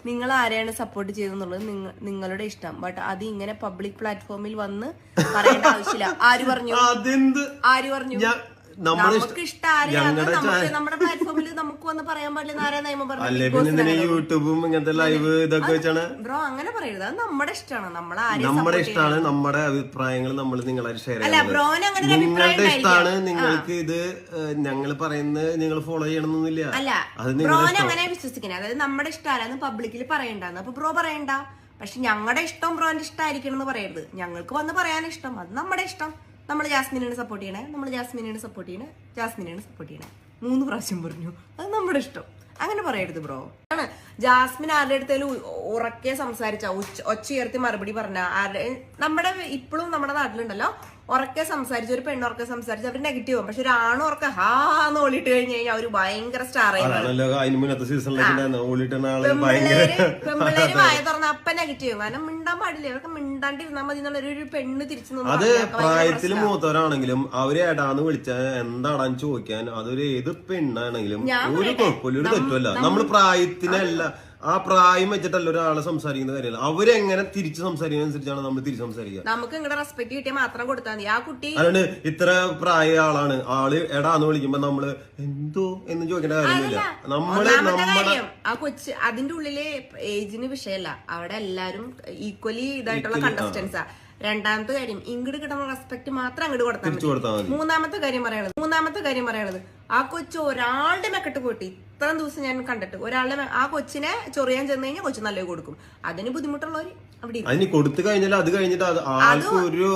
നിങ്ങൾ ആരെയാണ് സപ്പോർട്ട് ചെയ്തെന്നുള്ളത് നിങ്ങളുടെ ഇഷ്ടം. ബട്ട് അത് ഇങ്ങനെ പബ്ലിക് പ്ലാറ്റ്ഫോമിൽ വന്ന് പറയേണ്ട ആവശ്യമില്ല. ആര് പറഞ്ഞു? നമുക്ക് ഇഷ്ടം ആരെയാണ് നമ്മുടെ പ്ലാറ്റ്ഫോമിൽ നമുക്ക് വന്ന് പറയാൻ പാടില്ല. ആരാ നിയമം പറഞ്ഞു? യൂട്യൂബും ഇങ്ങനത്തെ ലൈവ് ഇതൊക്കെ വെച്ചാണ് ബ്രോ അങ്ങനെ പറയരുത്. അത് നമ്മുടെ ഇഷ്ടമാണ്. നമ്മുടെ ഇഷ്ടമാണ്, നമ്മുടെ അഭിപ്രായങ്ങൾ നമ്മൾ നിങ്ങളായിട്ട് ഷെയർ അല്ല ബ്രോന് അങ്ങനെ നിങ്ങളുടെ ഇഷ്ടമാണ്. നിങ്ങൾക്ക് ഇത് ഞങ്ങൾ പറയുന്നത് നിങ്ങൾ ഫോളോ ചെയ്യണമെന്നൊന്നുമില്ല. അല്ല ബ്രോന് അങ്ങനെ വിശ്വസിക്കുന്നത്. അതായത് നമ്മുടെ ഇഷ്ടമാണെന്ന് പബ്ലിക്കിൽ പറയണ്ടെന്ന്. അപ്പൊ ബ്രോ പറയണ്ട. പക്ഷെ ഞങ്ങളുടെ ഇഷ്ടം ബ്രോന്റെ ഇഷ്ടമായിരിക്കണം എന്ന് പറയരുത്. ഞങ്ങൾക്ക് വന്ന് പറയാൻ ഇഷ്ടം, അത് നമ്മുടെ ഇഷ്ടം. നമ്മൾ ജാസ്മിനാണ് സപ്പോർട്ട് ചെയ്യണേ, നമ്മൾ ജാസ്മിനാണ് സപ്പോർട്ട് ചെയ്യണേ, ജാസ്മിനാണ് സപ്പോർട്ട് ചെയ്യണേ. 3 പ്രാവശ്യം പറഞ്ഞു. അത് നമ്മുടെ ഇഷ്ടം. അങ്ങനെ പറയരുത് ബ്രോ. ആണ് ജാസ്മിൻ ആരുടെ അടുത്തേലും ഉറക്കെ സംസാരിച്ച ഒച്ചയുയർത്തി മറുപടി പറഞ്ഞ നമ്മുടെ ഇപ്പോഴും നമ്മുടെ നാട്ടിലുണ്ടല്ലോ ഉറക്കെ സംസാരിച്ച് ഒരു പെണ്ണ് ഉറക്കെ സംസാരിച്ച് അവർ നെഗറ്റീവ്. പക്ഷെ ഒരു ആണ് ഉറക്കെ ഹാന്ന് ഓളിട്ട് കഴിഞ്ഞ് കഴിഞ്ഞാൽ അവര് ഭയങ്കര സ്റ്റാർ ആയി. പെമ്പിള്ളേര് വായ തുറന്ന അപ്പ നെഗറ്റീവ്. കാരണം മിണ്ടാൻ പാടില്ല, അവർക്ക് മിണ്ടാണ്ടിരുന്നാൽ മതി എന്നുള്ള ഒരു പെണ്ണ് തിരിച്ചു. അത് പ്രായത്തിൽ മൂത്തവരാണെങ്കിലും അവര് ഏടാന്ന് വിളിച്ചാൽ എന്താടാന്ന് ചോദിക്കാൻ അതൊരു ഏത് പെണ്ണാണെങ്കിലും ഒരു കുഴപ്പമില്ല, ഒരു തെറ്റുമല്ല. നമ്മൾ പ്രായത്തിനല്ല, ആ പ്രായം വെച്ചിട്ടല്ല ഒരാളെ സംസാരിക്കുന്ന കാര്യമല്ല. അവരെങ്ങനെ തിരിച്ചു സംസാരിക്കുന്ന അനുസരിച്ചാണ് നമ്മൾ തിരിച്ചു സംസാരിക്കുക. നമുക്ക് ഇങ്ങടെ റെസ്പെക്ട് കിട്ടിയാൽ മാത്രം കൊടുത്താൽ മതി. ആ കുട്ടി അതുകൊണ്ട് ഇത്ര പ്രായ ആളാണ്, ആള് എടാന്ന് വിളിക്കുമ്പോ നമ്മള് എന്തോ എന്ന് ചോദിക്കേണ്ട കാര്യമില്ല. നമ്മുടെ ആ കൊച്ച് അതിന്റെ ഉള്ളില് ഏജിന് വിഷയമല്ല. അവിടെ എല്ലാരും ഈക്വലി ഇതായിട്ടുള്ള കണ്ടസ്റ്റൻസാ. രണ്ടാമത്തെ കാര്യം ഇങ്ങോട്ട് കിട്ടുന്ന റെസ്പെക്ട് മാത്രം അങ്ങോട്ട് കൊടുത്താൽ മതി. മൂന്നാമത്തെ കാര്യം പറയണത് ആ കൊച്ചു ഒരാളുടെ മെക്കെട്ട് പോയിട്ട് ഇത്രയും ദിവസം ഞാൻ കണ്ടിട്ട് ഒരാളുടെ ആ കൊച്ചിനെ ചൊറിയാൻ ചെന്ന് കഴിഞ്ഞാൽ കൊച്ചു നല്ല കൊടുക്കും. അതിന് ബുദ്ധിമുട്ടുള്ളവര് അവിടെ അതിന് കൊടുത്തു കഴിഞ്ഞാൽ അത് കഴിഞ്ഞിട്ട് ഒരു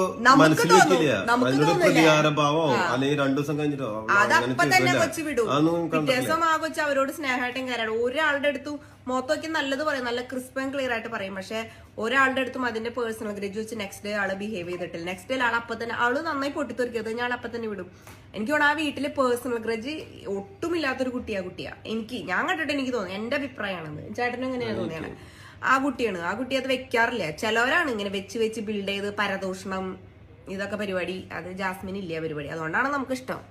മനസ്സിലേക്കില്ല, അതിനൊരു പ്രതികാരഭാവോ അല്ലെങ്കിൽ 2 ദിവസം കഴിഞ്ഞിട്ടോ അതപ്പൊ തന്നെ കൊച്ചു വിടും. പിറ്റേ ദിവസം ആ കൊച്ചു അവരോട് സ്നേഹമായിട്ടും കയറാണ്. ഒരാളുടെ അടുത്തും മൊത്തമൊക്കെ നല്ലത് പറയും, നല്ല ക്രിസ്പ് ആൻഡ് ക്ലിയർ ആയിട്ട് പറയും. പക്ഷെ ഒരാളുടെ അടുത്തും അതിന്റെ പേഴ്സണൽ ഗ്രേജ് വെച്ച് നെക്സ്റ്റ് ഡേ ആള് ബിഹേവ് ചെയ്തിട്ടില്ല. നെക്സ്റ്റ് ഡേ ആൾ അപ്പൊ തന്നെ ആള് നന്നായി പൊട്ടിത്തെറിക്കത് ഞാൻ അപ്പൊ തന്നെ വിടും. എനിക്ക് തോന്നുന്നു ആ വീട്ടില് പേഴ്സണൽ ഗ്രേജ് ഒട്ടുമില്ലാത്തൊരു കുട്ടിയാ. ഞാൻ കണ്ടിട്ട് എനിക്ക് തോന്നുന്നു, എന്റെ അഭിപ്രായമാണെന്ന്. ചേട്ടനും എങ്ങനെയാണ് തോന്നിയാണ്? ആ കുട്ടി അത് വെക്കാറില്ല. ചിലവരാണ് ഇങ്ങനെ വെച്ച് ബിൽഡ് ചെയ്ത് പരദൂഷണം ഇതൊക്കെ പരിപാടി. അത് ജാസ്മിൻ ഇല്ല പരിപാടി. അതുകൊണ്ടാണ് നമുക്ക് ഇഷ്ടം.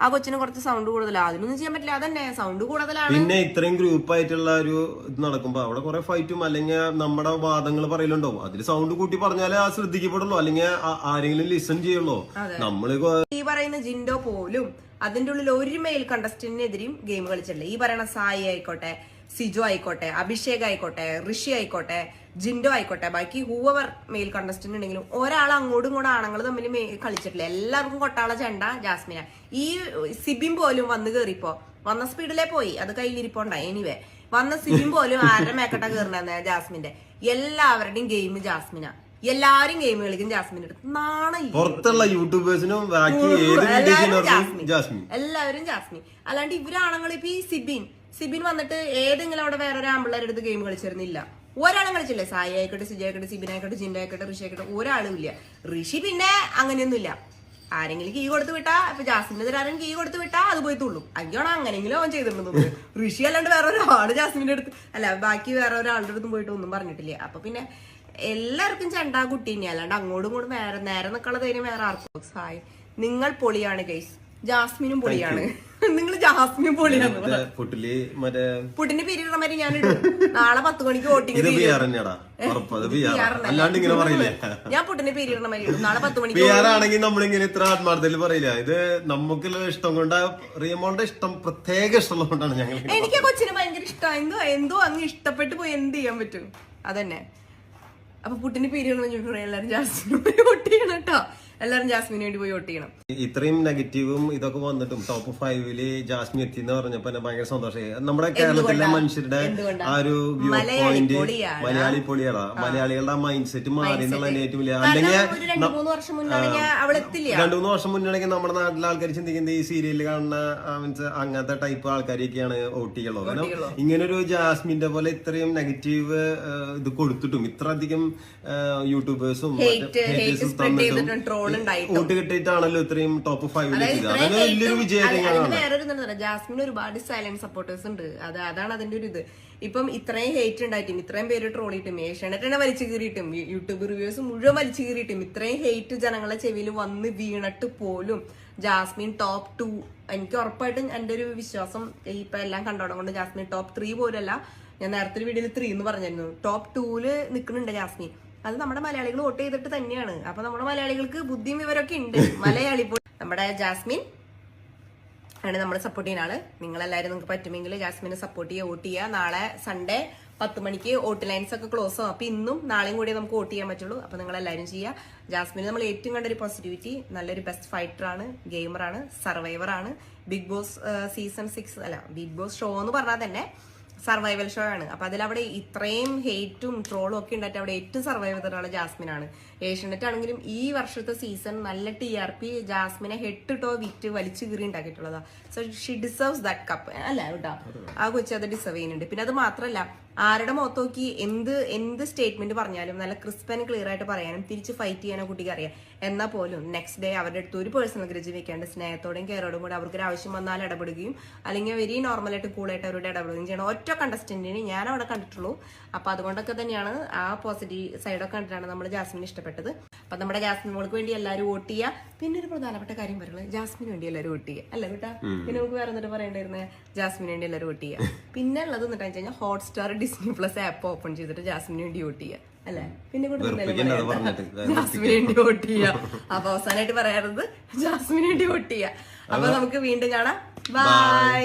ആ കൊച്ചിന് കുറച്ച് സൗണ്ട് കൂടുതലാണ്, അതിനൊന്നും ചെയ്യാൻ പറ്റില്ല. അതന്നെ സൗണ്ട് കൂടുതലാണ്. പിന്നെ ഇത്രയും ഗ്രൂപ്പ് ആയിട്ടുള്ള ഒരു ഇത് നടക്കുമ്പോ അവിടെ കുറെ ഫൈറ്റും അല്ലെങ്കിൽ നമ്മുടെ വാദങ്ങൾ പറയലുണ്ടോ, അതിൽ സൗണ്ട് കൂട്ടി പറഞ്ഞാലേ ആ ശ്രദ്ധിക്കപ്പെടുള്ളൂ, അല്ലെങ്കിൽ ആരെങ്കിലും ലിസൺ ചെയ്യുള്ളൂ. നമ്മള് ഈ പറയുന്ന ജിൻഡോ പോലും അതിന്റെ ഉള്ളിൽ ഒരു മെയിൽ കണ്ടസ്റ്റന്റിനെതിരെയും ഗെയിം കളിച്ചിട്ടില്ല. ഈ പറയുന്ന സായി ആയിക്കോട്ടെ, സിജോ ആയിക്കോട്ടെ, അഭിഷേക് ആയിക്കോട്ടെ, ഋഷി ആയിക്കോട്ടെ, ജിൻഡോ ആയിക്കോട്ടെ, ബാക്കി ഹൂവർ മെയിൽ കണ്ടസ്റ്റന്റ് ഉണ്ടെങ്കിലും ഒരാൾ അങ്ങോട്ടും ഇങ്ങോട്ടും ആണുങ്ങൾ തമ്മിൽ കളിച്ചിട്ടില്ല. എല്ലാവർക്കും കൊട്ടാള ചെണ്ട ജാസ്മിന. ഈ സിബിൻ പോലും വന്ന് കയറിപ്പോ വന്ന സ്പീഡിലെ പോയി, അത് കയ്യിലിരിപ്പോണ്ടായി. എനിവേ വന്ന സിബിൻ പോലും ആരുടെ മേക്കട്ട കയറുന്ന ജാസ്മിന്റെ. എല്ലാവരുടെയും ഗെയിം ജാസ്മിന. എല്ലാരും ഗെയിം കളിക്കും ജാസ്മിന്റെ അടുത്ത്. നാണയില്ല പുറത്തുള്ള യൂട്യൂബേഴ്സിനും എല്ലാവരും ജാസ്മിൻ. അല്ലാണ്ട് ഇവരാണെങ്കിൽ ഇപ്പൊ ഈ സിബിൻ വന്നിട്ട് ഏതെങ്കിലും അവിടെ വേറെ ഒരു ആമ്പിള്ളേരുടെ അടുത്ത് ഗെയിം കളിച്ചിരുന്നില്ല. ഒരാളും കളിച്ചില്ലേ. സായി ആയിക്കോട്ടെ, സിജോ ആയിക്കോട്ടെ, സിബിൻ ആയിക്കോട്ടെ, ജിൻഡോ ആയിക്കോട്ടെ, ഋഷി ആയിക്കോട്ടെ, ഒരാളും ഇല്ല. ഋഷി പിന്നെ അങ്ങനെയൊന്നുമില്ല. ആരെങ്കിലും കീ കൊടുത്ത് വിട്ടാ, ഇപ്പൊ ജാസ്മിനെതിരെ ആരെങ്കിലും കീ കൊടുത്ത് വിട്ടാ അത് പോയി തുള്ളും. അയ്യോണോ അങ്ങനെങ്കിലും അവൻ ചെയ്തിട്ടുണ്ടെന്ന്. ഋഷി അല്ലാണ്ട് വേറെ ഒരാള് ജാസ്മിന്റെ അടുത്ത് ബാക്കി വേറെ ഒരാളുടെ അടുത്തും പോയിട്ട് ഒന്നും പറഞ്ഞിട്ടില്ല. അപ്പൊ പിന്നെ എല്ലാവർക്കും ചെണ്ടാ കുട്ടി തന്നെയാ. അല്ലാണ്ട് അങ്ങോട്ടും ഇങ്ങോട്ടും നേരെ നിൽക്കുള്ള ധൈര്യം വേറെ ആർക്കും. സായി നിങ്ങൾ പൊളിയാണ് ഗൈസ്. ജാസ്മിനും പൊളിയാണ്. നിങ്ങൾ ജാസ്മിനും പൊളിയാണ്. പുട്ടിന് പിരിയണ മാതിരി ഞാൻ ഇടും. നാളെ 10 മണിക്ക് വോട്ടിംഗ്. ഞാൻ പുട്ടിന് പിരിയണ മാതിരി ഇടും. നാളെ 10 മണിക്ക് ആണെങ്കിൽ നമ്മളിങ്ങനെ ഇത്ര ആത്മാർത്ഥത്തിൽ പറയില്ല. ഇത് നമുക്കുള്ള ഇഷ്ടം കൊണ്ട്, റിയമോളുടെ ഇഷ്ടം പ്രത്യേക ഇഷ്ടമുള്ളതുകൊണ്ടാണ് ഞങ്ങൾ. എനിക്ക് കൊച്ചിന് ഭയങ്കര ഇഷ്ടമാണ്. എന്തോ അങ്ങ് ഇഷ്ടപ്പെട്ടു പോയി എന്ത് ചെയ്യാൻ പറ്റും. അതന്നെ. അപ്പൊ പുട്ടിന് പിരിയണമെന്ന് ചോദിക്കണം. എല്ലാരും ജാസ്മിന് പോയി വോട്ട് ചെയ്യണം കേട്ടോ. എല്ലാരും ജാസ്മിന് വേണ്ടി പോയി വോട്ട് ചെയ്യണം. ഇത്രയും നെഗറ്റീവും ഇതൊക്കെ വന്നിട്ടും ടോപ്പ് 5 ജാസ്മിൻ എത്തി എന്ന് പറഞ്ഞപ്പോ ഭയങ്കര സന്തോഷമായി. നമ്മുടെ കേരളത്തിലെ മനുഷ്യരുടെ ആ ഒരു വ്യൂ പോയിന്റ് മലയാളി പൊളിയാണ്. മലയാളികളുടെ മൈൻഡ് സെറ്റ് മാറി എന്നുള്ളതിന്റെ ഏറ്റവും വലിയ. അല്ലെങ്കിൽ 2-3 വർഷം മുന്നാണെങ്കിൽ നമ്മുടെ നാട്ടിലെ ആൾക്കാർ ചിന്തിക്കുന്നത് ഈ സീരിയലിൽ കാണുന്ന മീൻസ് അങ്ങനത്തെ ടൈപ്പ് ആൾക്കാരൊക്കെയാണ് വോട്ട് ചെയ്യുള്ളൂ. കാരണം ഇങ്ങനൊരു ജാസ്മിന്റെ പോലെ ഇത്രയും നെഗറ്റീവ് ഇത് കൊടുത്തിട്ടും ഇത്രയധികം യൂട്യൂബേഴ്സും വോട്ട് കിട്ടിയിട്ടാണല്ലോ ഇത്രയും ടോപ്പ് 5 വലിയൊരു വിജയം. ജാസ്മിന് ഒരുപാട് സൈലന്റ് സപ്പോർട്ടേഴ്സ് ഉണ്ട്. അതാണ് അതിന്റെ ഒരു ഇത്. ഇപ്പം ഇത്രയും ഹേറ്റ് ഉണ്ടായിട്ടും ഇത്രയും പേര് ട്രോളിയിട്ടും ഏഷ്യാനെറ്റ് തന്നെ വലിച്ചു കീറിയിട്ടും യൂട്യൂബ് റിവ്യൂസ് മുഴുവൻ വലിച്ചു കീറിയിട്ടും ഇത്രയും ഹേറ്റ് ജനങ്ങളെ ചെവിയിൽ വന്ന് വീണിട്ട് പോലും ജാസ്മിൻ ടോപ്പ് 2. എനിക്ക് ഉറപ്പായിട്ടും എന്റെ ഒരു വിശ്വാസം ഇപ്പൊ എല്ലാം കണ്ടോടം കൊണ്ട് ജാസ്മിൻ ടോപ്പ് 3 പോലല്ല ഞാൻ നേരത്തെ വീഡിയോയിൽ 3 എന്ന് പറഞ്ഞിരുന്നു. ടോപ്പ് 2 നിൽക്കുന്നുണ്ട് ജാസ്മിൻ. അത് നമ്മുടെ മലയാളികൾ വോട്ട് ചെയ്തിട്ട് തന്നെയാണ്. അപ്പൊ നമ്മുടെ മലയാളികൾക്ക് ബുദ്ധിയും വിവരമൊക്കെ ഉണ്ട്. മലയാളി നമ്മുടെ ജാസ്മിൻ ആണ് നമ്മൾ സപ്പോർട്ട് ചെയ്യുന്ന ആള്. നിങ്ങളെല്ലാവരും നിങ്ങൾക്ക് പറ്റുമെങ്കിൽ ജാസ്മിനെ സപ്പോർട്ട് ചെയ്യുക, വോട്ട് ചെയ്യുക. നാളെ സൺഡേ 10 മണിക്ക് വോട്ട് ലൈൻസ് ഒക്കെ ക്ലോസ് ആവും. അപ്പൊ ഇന്നും നാളെയും കൂടി നമുക്ക് വോട്ട് ചെയ്യാൻ പറ്റുള്ളൂ. അപ്പൊ നിങ്ങൾ എല്ലാവരും ചെയ്യുക. ജാസ്മിന് നമ്മൾ ഏറ്റവും കണ്ട ഒരു പോസിറ്റിവിറ്റി, നല്ലൊരു ബെസ്റ്റ് ഫൈറ്റർ ആണ്, ഗെയിമർ ആണ്, സർവൈവർ ആണ്. ബിഗ് ബോസ് സീസൺ 6 അല്ല, ബിഗ് ബോസ് ഷോ എന്ന് പറഞ്ഞാൽ തന്നെ സർവൈവൽ ഷോ ആണ്. അപ്പൊ അതിലവിടെ ഇത്രയും ഹെയ്റ്റും ട്രോളും ഒക്കെ ഉണ്ടായിട്ട് അവിടെ ഏറ്റവും സർവൈവ് ചെയ്ത ഒരാള് ജാസ്മിനാണ്. ഏഷ്യനെറ്റ് ആണെങ്കിലും ഈ വർഷത്തെ സീസൺ നല്ല TRP ജാസ്മിനെ ഹെട്ടിട്ടോ വിറ്റ് വലിച്ചു കീറി ഉണ്ടാക്കിയിട്ടുള്ളതാ. So she deserves that cup അല്ല കേട്ടോ. ആ കൊച്ചു അത് ഡിസേർവ് ചെയ്യുന്നുണ്ട്. പിന്നെ അത് മാത്രല്ല, ആരുടെ മുഖത്ത് നോക്കി എന്ത് സ്റ്റേറ്റ്മെന്റ് പറഞ്ഞാലും നല്ല ക്രിസ്പ് ആൻഡ് ക്ലിയർ ആയിട്ട് പറയാനും തിരിച്ച് ഫൈറ്റ് ചെയ്യാനോ കുട്ടിക്ക് അറിയാം. എന്നാൽ പോലും നെക്സ്റ്റ് ഡേ അവരുടെ അടുത്ത് ഒരു പേഴ്സണൽ ഗ്രജ് വെക്കാണ്ട് സ്നേഹത്തോടെയും കെയറോടും കൂടെ അവർക്ക് ഒരു ആവശ്യം വന്നാൽ ഇടപെടുകയും അല്ലെങ്കിൽ വെരി നോർമലായിട്ട് കൂളായിട്ട് അവരോട് ഇടപെടുകയും ചെയ്യണം. ഒറ്റ കണ്ടസ്റ്റന്റിന് ഞാൻ അവിടെ കണ്ടിട്ടുള്ളൂ. അപ്പൊ അതുകൊണ്ടൊക്കെ തന്നെയാണ് ആ പോസിറ്റീവ് സൈഡൊക്കെ കണ്ടിട്ടാണ് നമ്മൾ ജാസ്മിന് ഇഷ്ടപ്പെട്ടത്. അപ്പൊ നമ്മുടെ ജാസ്മിൻ മോൾക്ക് വേണ്ടി എല്ലാവരും വോട്ട് ചെയ്യുക. പിന്നെ ഒരു പ്രധാനപ്പെട്ട കാര്യം പറയുന്നത്, ജാസ്മിന് വേണ്ടി എല്ലാവരും വോട്ട് ചെയ്യുക അല്ല കേട്ടാ. പിന്നെ നമുക്ക് വേറെ എന്നിട്ട് പറയേണ്ടിരുന്നത് ജാസ്മിന് വേണ്ടി എല്ലാവരും വോട്ട് ചെയ്യുക. പിന്നെ ഉള്ളത് എന്നിട്ട് കഴിഞ്ഞാൽ ഹോട്ട്സ്റ്റാർ Disney+ ആപ്പ് ഓപ്പൺ ചെയ്തിട്ട് ജാസ്മിന് വേണ്ടി വോട്ട് ചെയ്യുക അല്ലെ. പിന്നെ കൂടെ ജാസ്മിന് വേണ്ടി വോട്ട് ചെയ്യുക. അപ്പൊ അവസാനമായിട്ട് പറയാറുള്ളത് ജാസ്മിന് വേണ്ടി വോട്ട് ചെയ്യുക. അപ്പൊ നമുക്ക് വീണ്ടും കാണാം. ബൈ.